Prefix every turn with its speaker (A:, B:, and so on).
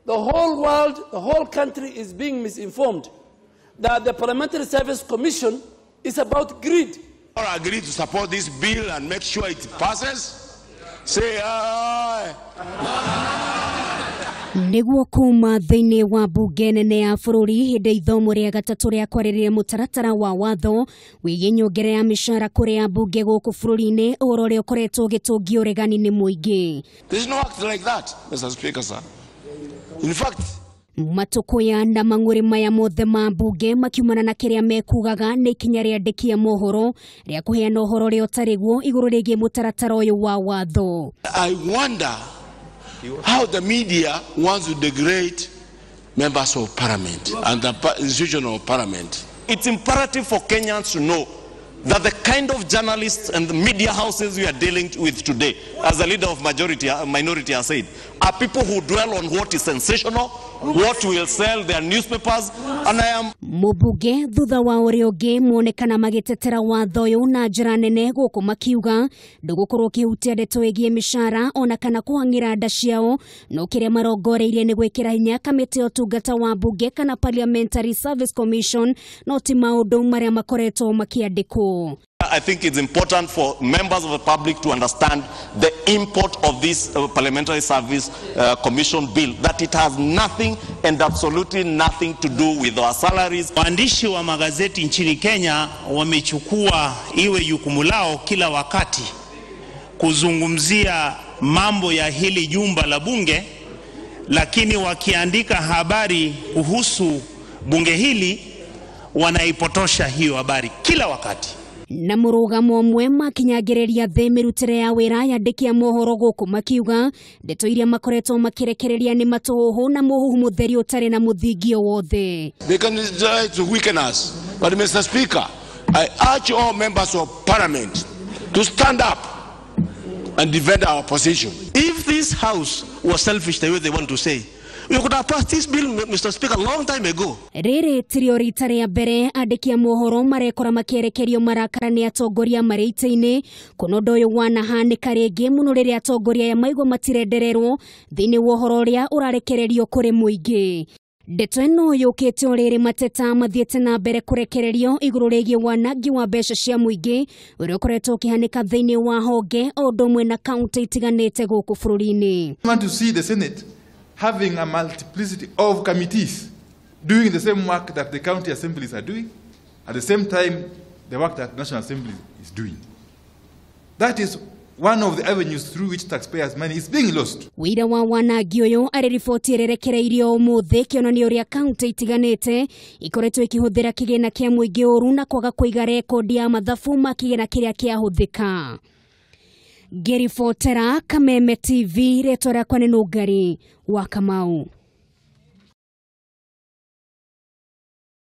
A: the whole world, the whole country is being misinformed that the Parliamentary Service Commission is about greed.
B: I agree to support this bill and make sure it passes. Say aye.
C: Niguo kuma thiini wa bunge nene ya bururi hindi ithomo ria gatatu ria kwaririria mutaratara wa watho wigii nyongerera ya micara kuri ambunge guku bururi-ini uhoro ria ukoretwo ugitungio uregani ni muingi.
B: There is no act like that, Mr. Speaker, sir. In fact,
C: matukuya na mang'uri maya mothe ma mbunge makiumana na kiria mekugaga ni ikinya ria andiki ya mohoro ria kuheana uhoro ria utariguo iguru rigie mutaratara uyu wa watho.
B: I wonder how the media wants to degrade members of parliament and the institution of parliament.
D: It's imperative for Kenyans to know that the kind of journalists and the media houses we are dealing with today, as the leader of minority has said, are people who dwell on what is sensational, what will sell their newspapers, and I am...
C: Mubunge thutha wa uri ungi muonekana Magitetera watho uyu na njira nene guku makiuga ndugukorwo kihutia ndeto igie micara ona kana kuhangira nda ciao no kiria marongoreirie ni guikira hinya kamiti ya utungata wa bunge kana Parliamentary Service Commission no ti maundu maria makoretwo makiandikwo.
D: I think it's important for members of the public to understand the import of this Parliamentary Service Commission bill, that it has nothing and absolutely nothing to do with our salaries.
E: Waandishi wa magazeti nchini Kenya wamechukua iwe jukumu lao kila wakati kuzungumzia mambo ya hili jumba la bunge, lakini wakiandika habari kuhusu bunge hili wanaipotosha hiyo habari kila wakati.
C: Na murugamo mwema kinyagereria the mirutire ya wira ya andiki ya mohoro guku makiuga ndeto iria makoretwo makirekereria ni matuhuhu na muhuhu mutheri utari na muthingio wothe.
B: They can try to weaken us, but Mr. Speaker, I urge all members of parliament to stand up and defend our position.
F: If this house was selfish the way they want to say, we could have passed this bill, Mr. Speaker, a long time ago.
C: Riri tirio rita ria mbere andiki ya mohoro marekora makierekerio marakara ni atongoria marite-ini kuno ndu uyu wanahanika ringi muno riria atongoria ya maigwa matirendererwo thiini wa uhoro uria urarekererio kuri muingi. Ndeto ino yukite uriri mateta mathiete na mbere kurekererio iguru rigie wanangi wa mbeca cia muingi uria ukoretwo ukihanika thiini wa honge o undu umwe na kaunti itiganite guku bururi-ini.
G: I want to see the Senate having a multiplicity of committees doing the same work that the county assemblies are doing, at the same time the work that the National Assembly is doing. That is one of the avenues through which taxpayers' money is being lost.
C: Wira wa wanangi uyu ari riboti irerekereirio umuthi kionanio ria kaunti itiganite ikoretwo ikihuthira kigina kia muingi uru na kwaga kuiga rekodi ya mathabu ma kigina kiria kiahuthika. Magitetera Kameme TV retwa rakwa ni Nugari wa Kamau.